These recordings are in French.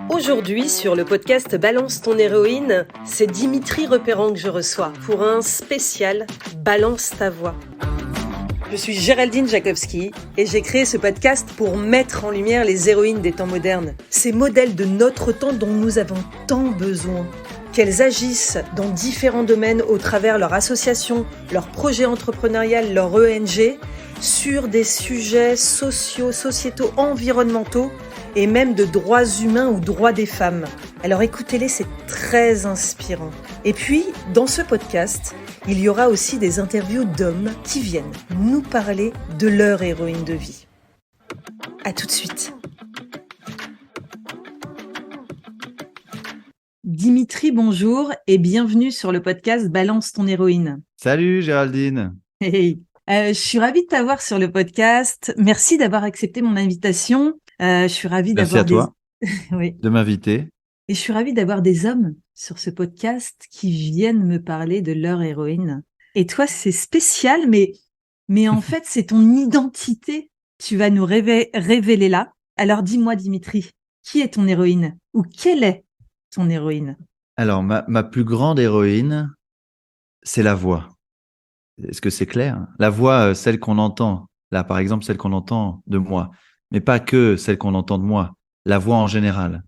Aujourd'hui, sur le podcast Balance ton héroïne, c'est Dimitri Repérant que je reçois pour un spécial Balance ta voix. Je suis Géraldine Jakowski et j'ai créé ce podcast pour mettre en lumière les héroïnes des temps modernes, ces modèles de notre temps dont nous avons tant besoin. Qu'elles agissent dans différents domaines au travers leur association, leur projet entrepreneurial, leur ONG, sur des sujets sociaux, sociétaux, environnementaux et même de droits humains ou droits des femmes. Alors écoutez-les, c'est très inspirant. Et puis, dans ce podcast, il y aura aussi des interviews d'hommes qui viennent nous parler de leur héroïne de vie. À tout de suite. Dimitri, bonjour et bienvenue sur le podcast Balance ton héroïne. Salut Géraldine. Hey. Je suis ravie de t'avoir sur le podcast. Merci d'avoir accepté mon invitation. Je suis ravie Merci d'avoir à toi oui. de m'inviter. Et je suis ravie d'avoir des hommes sur ce podcast qui viennent me parler de leur héroïne. Et toi, c'est spécial, mais en fait, c'est ton identité. Tu vas nous révéler là. Alors dis-moi, Dimitri, qui est ton héroïne? Ou quelle est ton héroïne? Alors, ma plus grande héroïne, c'est la voix. Est-ce que c'est clair? La voix, celle qu'on entend. Là, par exemple, celle qu'on entend de moi. Mais pas que celle qu'on entend de moi. La voix en général.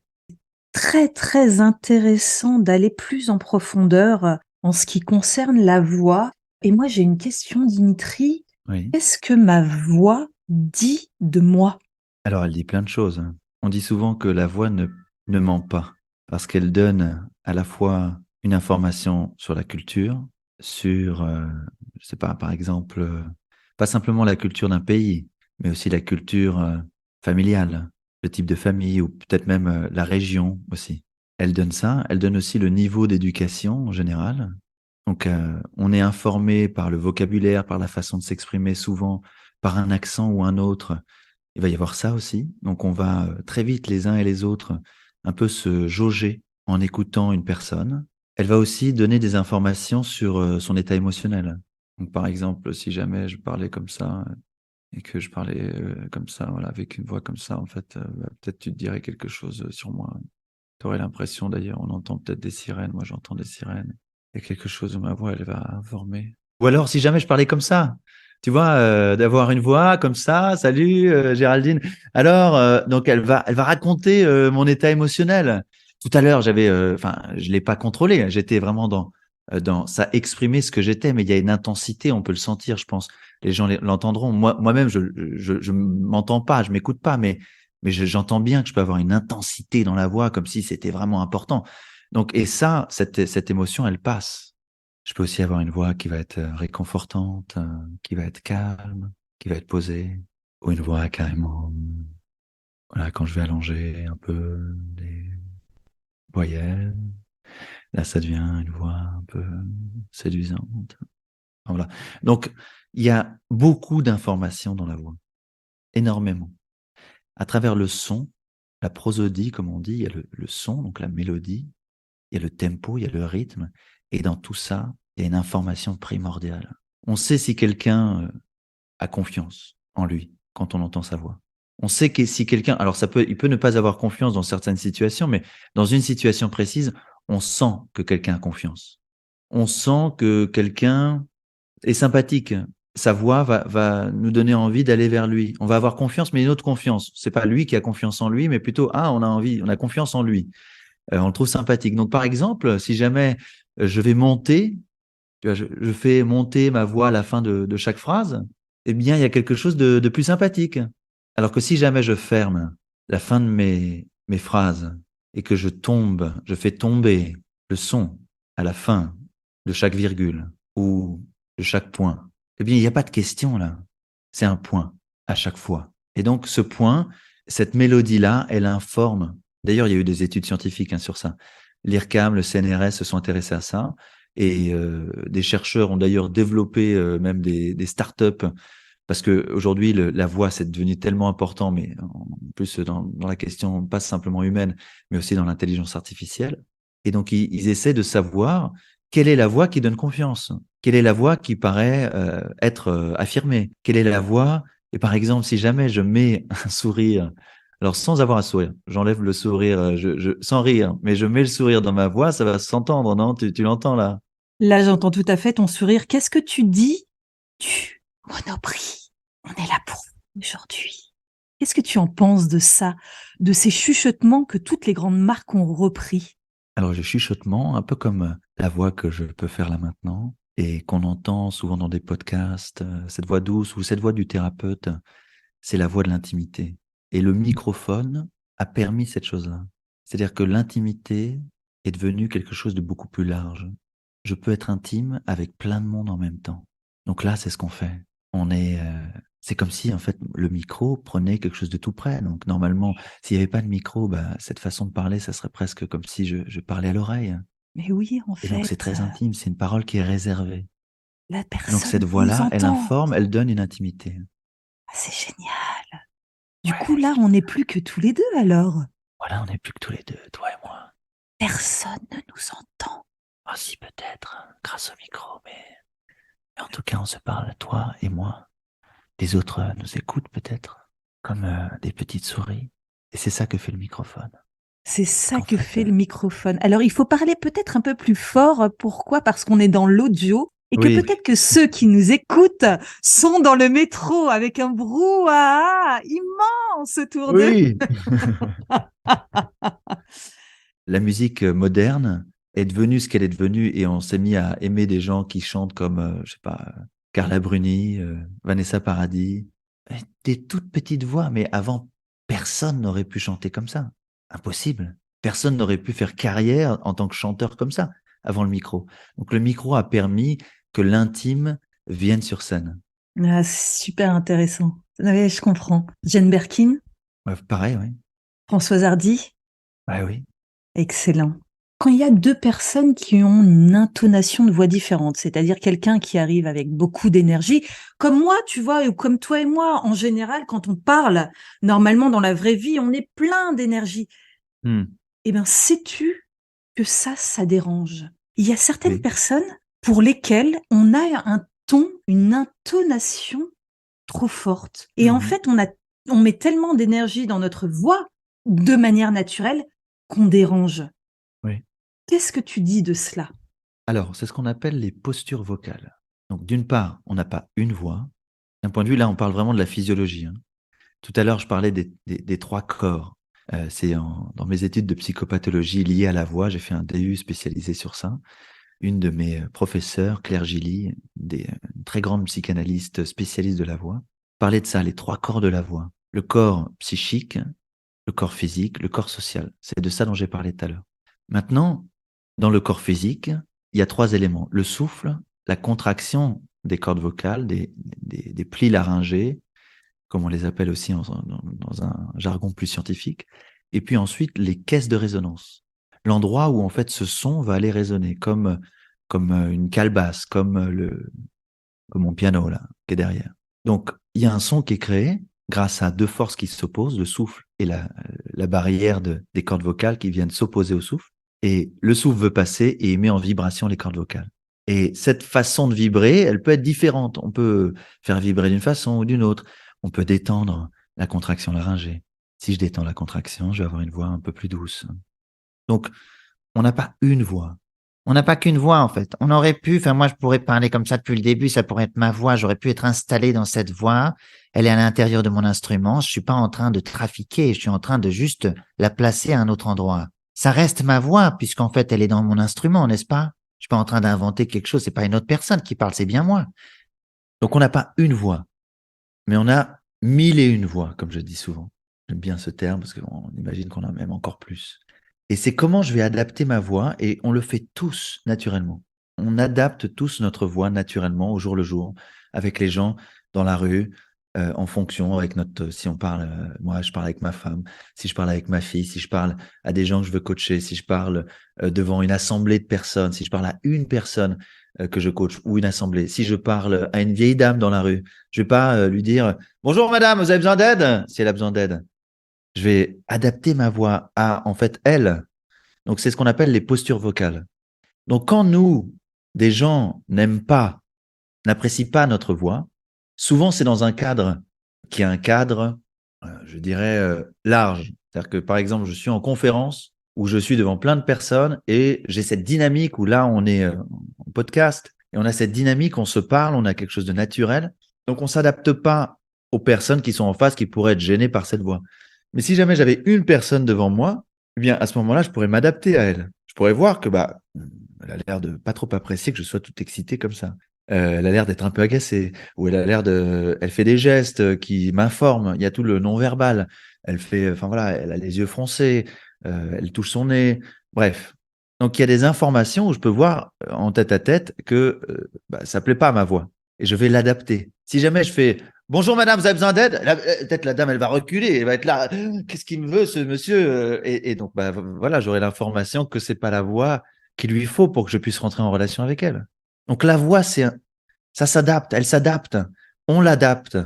Très, très intéressant d'aller plus en profondeur en ce qui concerne la voix. Et moi, j'ai une question, Dimitri. Oui. Qu'est-ce que ma voix dit de moi? Alors, elle dit plein de choses. On dit souvent que la voix ne ment pas. Parce qu'elle donne à la fois une information sur la culture, sur, je sais pas, par exemple, pas simplement la culture d'un pays, mais aussi la culture familiale, le type de famille ou peut-être même la région aussi. Elle donne ça, elle donne aussi le niveau d'éducation en général. Donc, on est informé par le vocabulaire, par la façon de s'exprimer souvent, par un accent ou un autre. Il va y avoir ça aussi. Donc, on va très vite les uns et les autres un peu se jauger en écoutant une personne. Elle va aussi donner des informations sur son état émotionnel. Donc, par exemple, si jamais je parlais comme ça et que je parlais comme ça, voilà, avec une voix comme ça, en fait, peut-être tu te dirais quelque chose sur moi. Tu aurais l'impression, d'ailleurs, on entend peut-être des sirènes. Moi, j'entends des sirènes. Il y a quelque chose où ma voix, elle va informer. Ou alors, si jamais je parlais comme ça, tu vois, d'avoir une voix comme ça, salut Géraldine. Alors, donc elle va raconter mon état émotionnel. Tout à l'heure, je l'ai pas contrôlé. J'étais vraiment dans ça exprimer ce que j'étais, mais il y a une intensité, on peut le sentir, je pense. Les gens l'entendront. Moi-même, je m'entends pas, je m'écoute pas, mais j'entends bien que je peux avoir une intensité dans la voix, comme si c'était vraiment important. Donc, et ça, cette émotion, elle passe. Je peux aussi avoir une voix qui va être réconfortante, qui va être calme, qui va être posée, ou une voix carrément, voilà, quand je vais allonger un peu les voyelles, là ça devient une voix un peu séduisante. Voilà. Donc, il y a beaucoup d'informations dans la voix, énormément. À travers le son, la prosodie, comme on dit, il y a le son, donc la mélodie, il y a le tempo, il y a le rythme, et dans tout ça, il y a une information primordiale. On sait si quelqu'un a confiance en lui quand on entend sa voix. On sait que si quelqu'un, alors il peut ne pas avoir confiance dans certaines situations, mais dans une situation précise, on sent que quelqu'un a confiance. On sent que quelqu'un est sympathique. Sa voix va nous donner envie d'aller vers lui. On va avoir confiance, mais une autre confiance. C'est pas lui qui a confiance en lui, mais plutôt, on a confiance en lui. On le trouve sympathique. Donc, par exemple, si jamais je vais monter, tu vois, je fais monter ma voix à la fin de chaque phrase, eh bien, il y a quelque chose de plus sympathique. Alors que si jamais je ferme la fin de mes phrases et que je fais tomber le son à la fin de chaque virgule ou de chaque point, eh bien, il n'y a pas de question là. C'est un point à chaque fois. Et donc, ce point, cette mélodie-là, elle informe. D'ailleurs, il y a eu des études scientifiques sur ça. L'IRCAM, le CNRS se sont intéressés à ça. Et des chercheurs ont d'ailleurs développé même des startups parce que aujourd'hui la voix c'est devenu tellement important, mais en plus dans la question pas simplement humaine, mais aussi dans l'intelligence artificielle. Et donc ils essaient de savoir quelle est la voix qui donne confiance, quelle est la voix qui paraît être affirmée, quelle est la voix Et par exemple, si jamais je mets un sourire, alors sans avoir à sourire, j'enlève le sourire, sans rire, mais je mets le sourire dans ma voix, ça va s'entendre, non? Tu l'entends là? Là, j'entends tout à fait ton sourire. Qu'est-ce que tu dis? Tu Monoprix, on est là pour vous aujourd'hui. Qu'est-ce que tu en penses de ça, de ces chuchotements que toutes les grandes marques ont repris? Alors, le chuchotement, un peu comme la voix que je peux faire là maintenant et qu'on entend souvent dans des podcasts, cette voix douce ou cette voix du thérapeute, c'est la voix de l'intimité. Et le microphone a permis cette chose-là. C'est-à-dire que l'intimité est devenue quelque chose de beaucoup plus large. Je peux être intime avec plein de monde en même temps. Donc là, c'est ce qu'on fait. C'est comme si en fait le micro prenait quelque chose de tout près. Donc normalement, s'il n'y avait pas de micro, bah, cette façon de parler, ça serait presque comme si je parlais à l'oreille. Mais oui, en Et donc c'est fait, très intime, c'est une parole qui est réservée. la Et donc personne cette nous voix-là, elle entend. informe, elle donne une intimité. Ah, c'est génial. Du coup, Ouais. là, on n'est plus que tous les deux alors. Voilà, on n'est plus que tous les deux, toi et moi. Personne ne nous entend. Ah si, peut-être, grâce au micro, mais en tout cas, on se parle, toi et moi. Les autres nous écoutent peut-être, comme des petites souris. Et c'est ça que fait le microphone. C'est ça Qu'en que fait, fait le microphone. Alors, il faut parler peut-être un peu plus fort. Pourquoi? Parce qu'on est dans l'audio et que oui, peut-être que ceux qui nous écoutent sont dans le métro avec un brouhaha immense autour d'eux. oui. La musique moderne est devenue ce qu'elle est devenue et on s'est mis à aimer des gens qui chantent comme, je sais pas, Carla Bruni, Vanessa Paradis, des toutes petites voix, mais avant, personne n'aurait pu chanter comme ça. Impossible. Personne n'aurait pu faire carrière en tant que chanteur comme ça avant le micro. Donc le micro a permis que l'intime vienne sur scène. Ah, c'est super intéressant. Ouais, je comprends. Jane Birkin, Ouais, pareil, oui. Françoise Hardy, Ouais, oui. excellent. Quand il y a deux personnes qui ont une intonation de voix différente, c'est-à-dire quelqu'un qui arrive avec beaucoup d'énergie, comme moi, tu vois, ou comme toi et moi, en général, quand on parle, normalement dans la vraie vie, on est plein d'énergie. Hmm. Eh bien, sais-tu que ça dérange? Il y a certaines Oui. personnes pour lesquelles on a un ton, une intonation trop forte. Et en Mhm. fait, on met tellement d'énergie dans notre voix, de manière naturelle, qu'on dérange. Oui. Qu'est-ce que tu dis de cela? Alors, c'est ce qu'on appelle les postures vocales. Donc, d'une part, on n'a pas une voix. D'un point de vue, là, on parle vraiment de la physiologie, hein. Tout à l'heure, je parlais des trois corps. Dans mes études de psychopathologie liées à la voix, j'ai fait un DU spécialisé sur ça. Une de mes professeurs, Claire Gilly, une très grande psychanalyste spécialiste de la voix, parlait de ça, les trois corps de la voix. Le corps psychique, le corps physique, le corps social. C'est de ça dont j'ai parlé tout à l'heure. Maintenant, dans le corps physique, il y a trois éléments. Le souffle, la contraction des cordes vocales, des plis laryngés, comme on les appelle aussi dans un jargon plus scientifique. Et puis ensuite, les caisses de résonance. L'endroit où en fait ce son va aller résonner, comme une calebasse, comme mon piano là, qui est derrière. Donc, il y a un son qui est créé grâce à deux forces qui s'opposent, le souffle et la barrière des cordes vocales qui viennent s'opposer au souffle. Et le souffle veut passer et il met en vibration les cordes vocales. Et cette façon de vibrer, elle peut être différente. On peut faire vibrer d'une façon ou d'une autre. On peut détendre la contraction laryngée. Si je détends la contraction, je vais avoir une voix un peu plus douce. Donc, on n'a pas une voix. On n'a pas qu'une voix, en fait. On aurait pu, enfin, moi, je pourrais parler comme ça depuis le début, ça pourrait être ma voix, j'aurais pu être installé dans cette voix. Elle est à l'intérieur de mon instrument. Je suis pas en train de trafiquer, je suis en train de juste la placer à un autre endroit. Ça reste ma voix, puisqu'en fait, elle est dans mon instrument, n'est-ce pas? Je suis pas en train d'inventer quelque chose, c'est pas une autre personne qui parle, c'est bien moi. Donc, on n'a pas une voix, mais on a mille et une voix, comme je dis souvent. J'aime bien ce terme parce qu'on imagine qu'on a même encore plus. Et c'est comment je vais adapter ma voix, et on le fait tous naturellement. On adapte tous notre voix naturellement au jour le jour, avec les gens dans la rue, en fonction, si on parle, moi je parle avec ma femme, si je parle avec ma fille, si je parle à des gens que je veux coacher, si je parle devant une assemblée de personnes, si je parle à une personne que je coach ou une assemblée, si je parle à une vieille dame dans la rue, je vais pas lui dire bonjour madame, vous avez besoin d'aide? Si elle a besoin d'aide, je vais adapter ma voix à, en fait, elle. Donc, c'est ce qu'on appelle les postures vocales. Donc, quand nous, des gens n'aiment pas, n'apprécient pas notre voix, souvent, c'est dans un cadre qui a un cadre, je dirais, large. C'est-à-dire que, par exemple, je suis en conférence où je suis devant plein de personnes et j'ai cette dynamique où là, on est en podcast et on a cette dynamique, on se parle, on a quelque chose de naturel. Donc, on s'adapte pas aux personnes qui sont en face qui pourraient être gênées par cette voix. Mais si jamais j'avais une personne devant moi, eh bien, à ce moment-là, je pourrais m'adapter à elle. Je pourrais voir que, elle a l'air de pas trop apprécier que je sois tout excité comme ça. Elle a l'air d'être un peu agacée, ou elle fait des gestes qui m'informent. Il y a tout le non-verbal. Enfin voilà, elle a les yeux froncés, elle touche son nez. Bref. Donc il y a des informations où je peux voir en tête à tête que ça plaît pas à ma voix et je vais l'adapter. Si jamais je fais bonjour madame, vous avez besoin d'aide, peut-être la dame elle va reculer, elle va être là. Qu'est-ce qu'il me veut ce monsieur et donc voilà, j'aurai l'information que c'est pas la voix qu'il lui faut pour que je puisse rentrer en relation avec elle. Donc la voix, ça s'adapte, elle s'adapte, on l'adapte.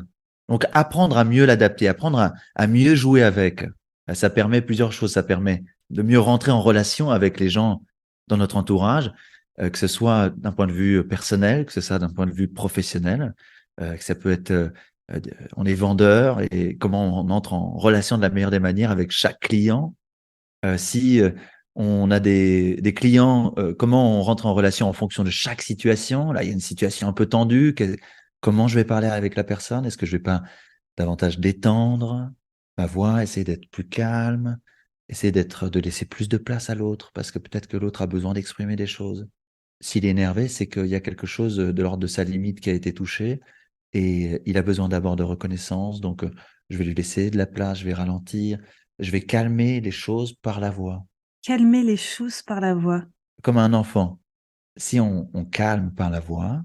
Donc apprendre à mieux l'adapter, apprendre à mieux jouer avec, ça permet plusieurs choses. Ça permet de mieux rentrer en relation avec les gens dans notre entourage, que ce soit d'un point de vue personnel, que ce soit d'un point de vue professionnel, que ça peut être, on est vendeur et comment on entre en relation de la meilleure des manières avec chaque client. Si on a des clients, comment on rentre en relation en fonction de chaque situation. Là, il y a une situation un peu tendue. Comment je vais parler avec la personne? Est-ce que je vais pas davantage détendre ma voix, essayer d'être plus calme, essayer de laisser plus de place à l'autre, parce que peut-être que l'autre a besoin d'exprimer des choses. S'il est énervé, c'est qu'il y a quelque chose de l'ordre de sa limite qui a été touché et il a besoin d'abord de reconnaissance. Donc, je vais lui laisser de la place, je vais ralentir, je vais calmer les choses par la voix. Calmer les choses par la voix. Comme un enfant. Si on calme par la voix,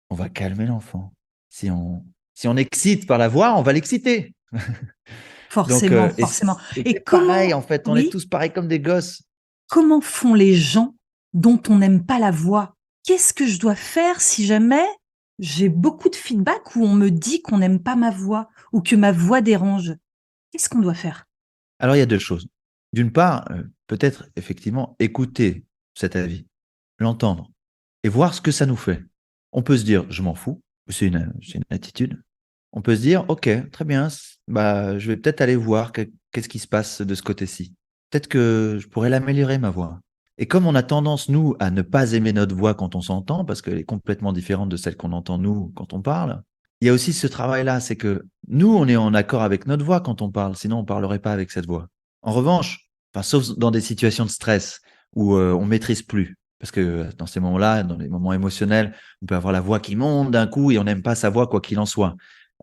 on va calmer l'enfant. Si on excite par la voix, on va l'exciter. Donc, Forcément, forcément. Et c'est pareil, en fait, on est oui, tous pareils comme des gosses. comment font les gens dont on n'aime pas la voix? Qu'est-ce que je dois faire si jamais j'ai beaucoup de feedback où on me dit qu'on n'aime pas ma voix ou que ma voix dérange? Qu'est-ce qu'on doit faire? Alors, il y a deux choses. D'une part, peut-être effectivement écouter cet avis, l'entendre et voir ce que ça nous fait. On peut se dire, je m'en fous, c'est une attitude. On peut se dire, ok, très bien, je vais peut-être aller voir qu'est-ce qui se passe de ce côté-ci. Peut-être que je pourrais l'améliorer, ma voix. Et comme on a tendance, nous, à ne pas aimer notre voix quand on s'entend, parce qu'elle est complètement différente de celle qu'on entend, nous, quand on parle, il y a aussi ce travail-là, c'est que nous, on est en accord avec notre voix quand on parle, sinon on ne parlerait pas avec cette voix. En revanche, sauf dans des situations de stress où on maîtrise plus, parce que dans ces moments-là, dans les moments émotionnels, on peut avoir la voix qui monte d'un coup et on n'aime pas sa voix quoi qu'il en soit,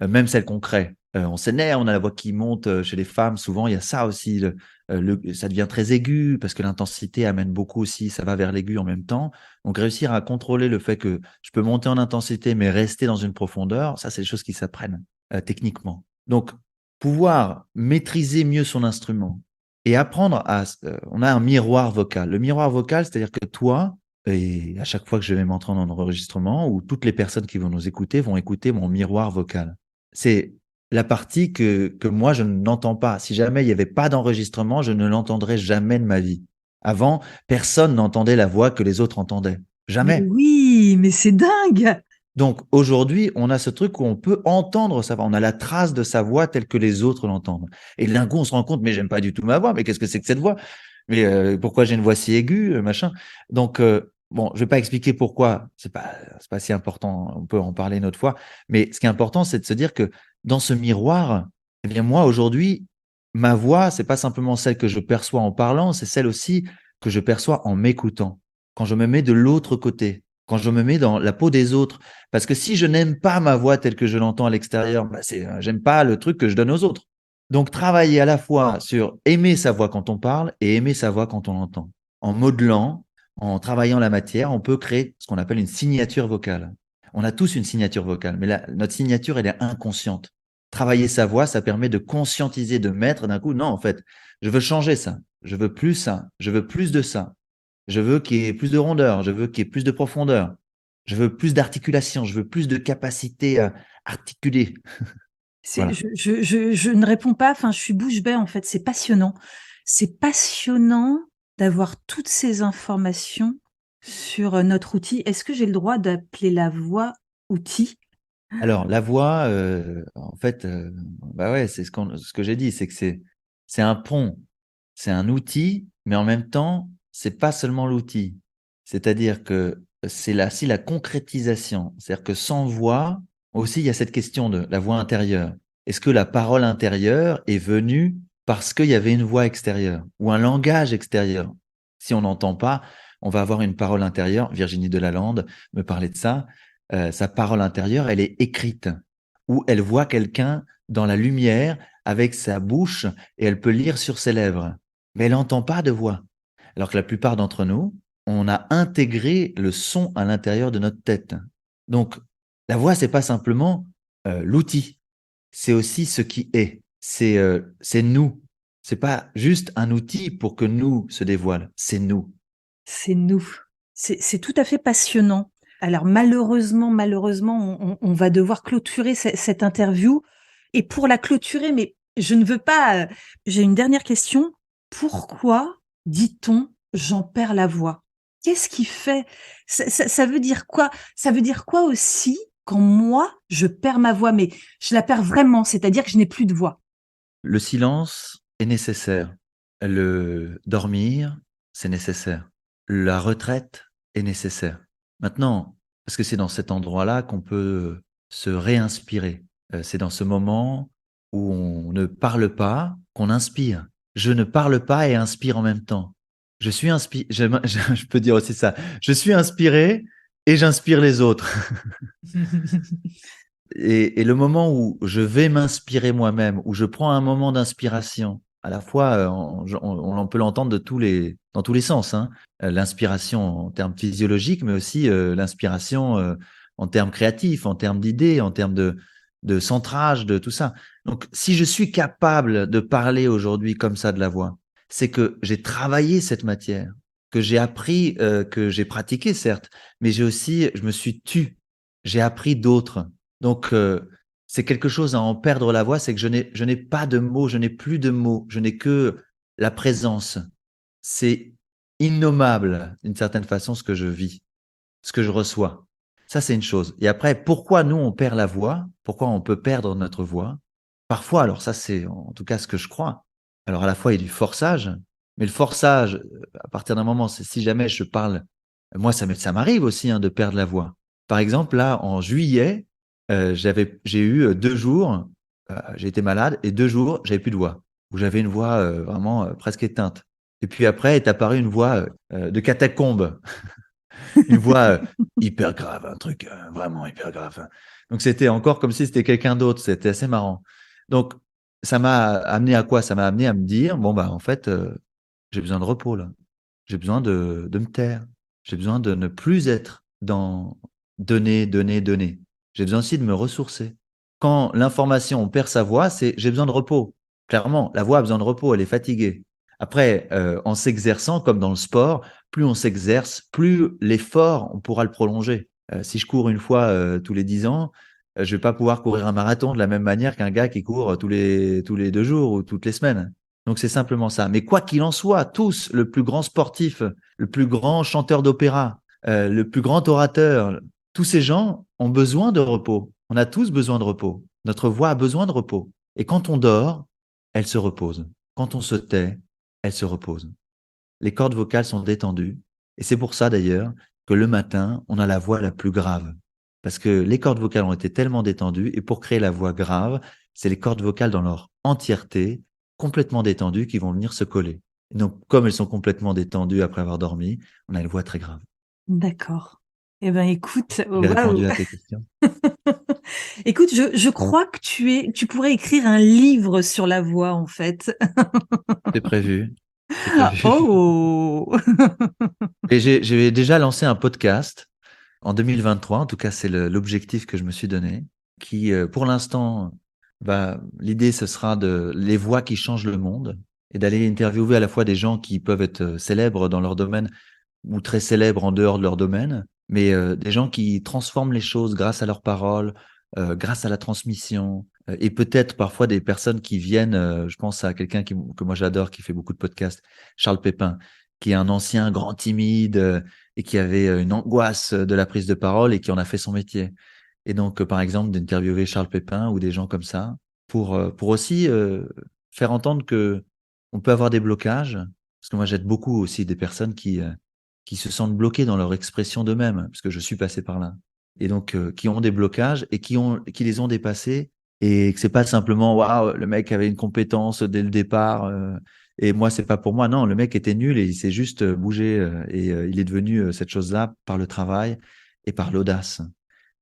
même celle qu'on crée. On s'énerve, on a la voix qui monte chez les femmes, souvent il y a ça aussi, ça devient très aigu parce que l'intensité amène beaucoup aussi, ça va vers l'aigu en même temps. Donc réussir à contrôler le fait que je peux monter en intensité mais rester dans une profondeur, ça c'est des choses qui s'apprennent techniquement. Donc pouvoir maîtriser mieux son instrument et apprendre on a un miroir vocal. Le miroir vocal, c'est-à-dire que toi, et à chaque fois que je vais m'entrer dans l'enregistrement, ou toutes les personnes qui vont nous écouter vont écouter mon miroir vocal. C'est la partie que moi, je n'entends pas. Si jamais il n'y avait pas d'enregistrement, je ne l'entendrais jamais de ma vie. Avant, personne n'entendait la voix que les autres entendaient. Mais Jamais. oui, mais c'est dingue! Donc aujourd'hui, on a ce truc où on peut entendre sa voix, on a la trace de sa voix telle que les autres l'entendent. Et d'un coup, on se rend compte, mais j'aime pas du tout ma voix, mais qu'est-ce que c'est que cette voix? Mais pourquoi j'ai une voix si aiguë, machin? Donc bon, je vais pas expliquer pourquoi, c'est pas si important, on peut en parler une autre fois, mais ce qui est important, c'est de se dire que dans ce miroir, eh bien moi aujourd'hui, ma voix, c'est pas simplement celle que je perçois en parlant, c'est celle aussi que je perçois en m'écoutant. Quand je me mets de l'autre côté, quand je me mets dans la peau des autres, parce que si je n'aime pas ma voix telle que je l'entends à l'extérieur, j'aime pas le truc que je donne aux autres. Donc, travailler à la fois sur aimer sa voix quand on parle et aimer sa voix quand on l'entend. En modelant, en travaillant la matière, on peut créer ce qu'on appelle une signature vocale. On a tous une signature vocale, mais notre signature, elle est inconsciente. Travailler sa voix, ça permet de conscientiser, de mettre d'un coup, non, en fait, je veux changer ça, je veux plus ça, je veux plus de ça, je veux qu'il y ait plus de rondeur, je veux qu'il y ait plus de profondeur, je veux plus d'articulation, je veux plus de capacité à articuler. Voilà. Je ne réponds pas, enfin, je suis bouche bée, en fait, c'est passionnant. C'est passionnant d'avoir toutes ces informations sur notre outil. Est-ce que j'ai le droit d'appeler la voix outil? Alors, la voix, en fait, bah ouais, c'est ce que j'ai dit, c'est que c'est un pont, c'est un outil, mais en même temps, c'est pas seulement l'outil. C'est-à-dire que c'est aussi la concrétisation. C'est-à-dire que sans voix, aussi, il y a cette question de la voix intérieure. Est-ce que la parole intérieure est venue parce qu'il y avait une voix extérieure ou un langage extérieur? Si on n'entend pas, on va avoir une parole intérieure. Virginie Delalande me parlait de ça. Sa parole intérieure, elle est écrite, où elle voit quelqu'un dans la lumière avec sa bouche et elle peut lire sur ses lèvres. Mais elle n'entend pas de voix. Alors que la plupart d'entre nous, on a intégré le son à l'intérieur de notre tête. Donc, la voix, c'est pas simplement l'outil, c'est aussi ce qui est. C'est nous. C'est pas juste un outil pour que nous se dévoile. C'est nous. C'est nous. C'est tout à fait passionnant. Alors malheureusement, on va devoir clôturer cette interview. Et pour la clôturer, mais je ne veux pas. J'ai une dernière question. Pourquoi dit-on j'en perds la voix? Qu'est-ce qui fait? Ça veut dire quoi? Ça veut dire quoi aussi quand moi je perds ma voix, mais je la perds vraiment, c'est-à-dire que je n'ai plus de voix. Le silence est nécessaire. Le dormir, c'est nécessaire. La retraite est nécessaire. Maintenant, parce que c'est dans cet endroit-là qu'on peut se réinspirer. C'est dans ce moment où on ne parle pas qu'on inspire. Je ne parle pas et inspire en même temps. Je suis inspiré, je peux dire aussi ça. Je suis inspiré et j'inspire les autres. Et le moment où je vais m'inspirer moi-même, où je prends un moment d'inspiration, à la fois, on peut l'entendre dans tous les sens, hein. L'inspiration en termes physiologiques, mais aussi l'inspiration en termes créatifs, en termes d'idées, en termes de centrage, de tout ça. Donc, si je suis capable de parler aujourd'hui comme ça de la voix, c'est que j'ai travaillé cette matière, que j'ai appris, que j'ai pratiqué, certes, mais je me suis tu, j'ai appris d'autres. Donc, c'est quelque chose à en perdre la voix, c'est que je n'ai pas de mots, je n'ai plus de mots, je n'ai que la présence. C'est innommable, d'une certaine façon, ce que je vis, ce que je reçois. Ça, c'est une chose. Et après, pourquoi nous, on perd la voix? Pourquoi on peut perdre notre voix? Parfois, alors ça, c'est en tout cas ce que je crois. Alors, à la fois, il y a du forçage, mais le forçage, à partir d'un moment, c'est si jamais je parle, moi, ça m'arrive aussi hein, de perdre la voix. Par exemple, là, en juillet, j'ai eu 2 jours, j'ai été malade et 2 jours, j'avais plus de voix, où j'avais une voix vraiment presque éteinte. Et puis après est apparue une voix de catacombe, une voix hyper grave, un truc vraiment hyper grave. Donc c'était encore comme si c'était quelqu'un d'autre, c'était assez marrant. Donc ça m'a amené à quoi? Ça m'a amené à me dire, bon bah en fait, j'ai besoin de repos là, j'ai besoin de me taire, j'ai besoin de ne plus être dans donner, donner, donner. J'ai besoin aussi de me ressourcer. Quand l'information, on perd sa voix, c'est j'ai besoin de repos. Clairement, la voix a besoin de repos, elle est fatiguée. Après, en s'exerçant, comme dans le sport, plus on s'exerce, plus l'effort, on pourra le prolonger. Si je cours une fois tous les 10 ans, je vais pas pouvoir courir un marathon de la même manière qu'un gars qui court tous les 2 jours ou toutes les semaines. Donc c'est simplement ça. Mais quoi qu'il en soit, tous, le plus grand sportif, le plus grand chanteur d'opéra, le plus grand orateur, tous ces gens ont besoin de repos. On a tous besoin de repos. Notre voix a besoin de repos. Et quand on dort, elle se repose. Quand on se tait, elle se repose. Les cordes vocales sont détendues. Et c'est pour ça d'ailleurs que le matin, on a la voix la plus grave. Parce que les cordes vocales ont été tellement détendues. Et pour créer la voix grave, c'est les cordes vocales dans leur entièreté, complètement détendues, qui vont venir se coller. Et donc, comme elles sont complètement détendues après avoir dormi, on a une voix très grave. D'accord. Eh ben, écoute, J'ai waouh. répondu à tes questions. Écoute, je crois que tu pourrais écrire un livre sur la voix, en fait. C'est prévu. C'est prévu. Oh! Et j'ai déjà lancé un podcast en 2023. En tout cas, c'est l'objectif que je me suis donné. Qui, pour l'instant, l'idée, ce sera de les voix qui changent le monde et d'aller interviewer à la fois des gens qui peuvent être célèbres dans leur domaine ou très célèbres en dehors de leur domaine, mais des gens qui transforment les choses grâce à leurs paroles, grâce à la transmission, et peut-être parfois des personnes qui viennent, je pense à quelqu'un que moi j'adore, qui fait beaucoup de podcasts, Charles Pépin, qui est un ancien grand timide et qui avait une angoisse de la prise de parole et qui en a fait son métier. Et donc, par exemple, d'interviewer Charles Pépin ou des gens comme ça pour aussi faire entendre que on peut avoir des blocages. Parce que moi, j'aide beaucoup aussi des personnes qui se sentent bloquées dans leur expression d'eux-mêmes, parce que je suis passé par là. Et donc, qui ont des blocages et qui les ont dépassés. Et que c'est pas simplement, waouh, le mec avait une compétence dès le départ, et moi, c'est pas pour moi. Non, le mec était nul et il s'est juste bougé, et il est devenu cette chose-là par le travail et par l'audace.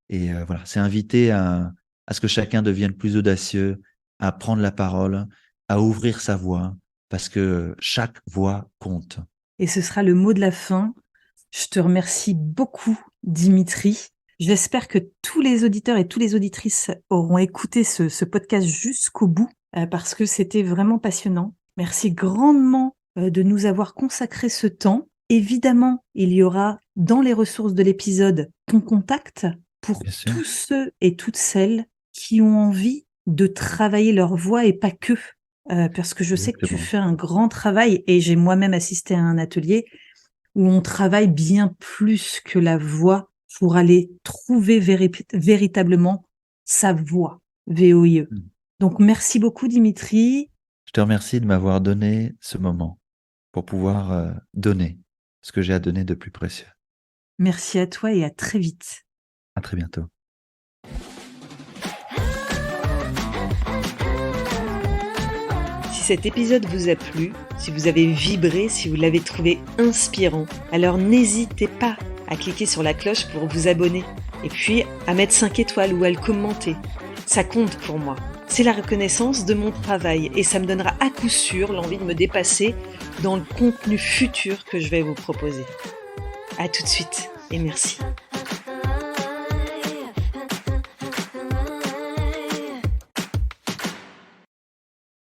Et voilà, c'est inviter à ce que chacun devienne plus audacieux, à prendre la parole, à ouvrir sa voix, parce que chaque voix compte. Et ce sera le mot de la fin. Je te remercie beaucoup, Dimitri. J'espère que tous les auditeurs et toutes les auditrices auront écouté ce podcast jusqu'au bout, parce que c'était vraiment passionnant. Merci grandement de nous avoir consacré ce temps. Évidemment, il y aura dans les ressources de l'épisode ton contact pour Bien sûr. tous ceux et toutes celles qui ont envie de travailler leur voix et pas que. Parce que je sais que tu Exactement. fais un grand travail et j'ai moi-même assisté à un atelier où on travaille bien plus que la voix pour aller trouver véritablement sa voix, VOIE. Mm. Donc, merci beaucoup, Dimitri. Je te remercie de m'avoir donné ce moment pour pouvoir donner ce que j'ai à donner de plus précieux. Merci à toi et à très vite. À très bientôt. Si cet épisode vous a plu, si vous avez vibré, si vous l'avez trouvé inspirant, alors n'hésitez pas à cliquer sur la cloche pour vous abonner et puis à mettre 5 étoiles ou à le commenter. Ça compte pour moi. C'est la reconnaissance de mon travail et ça me donnera à coup sûr l'envie de me dépasser dans le contenu futur que je vais vous proposer. À tout de suite et merci.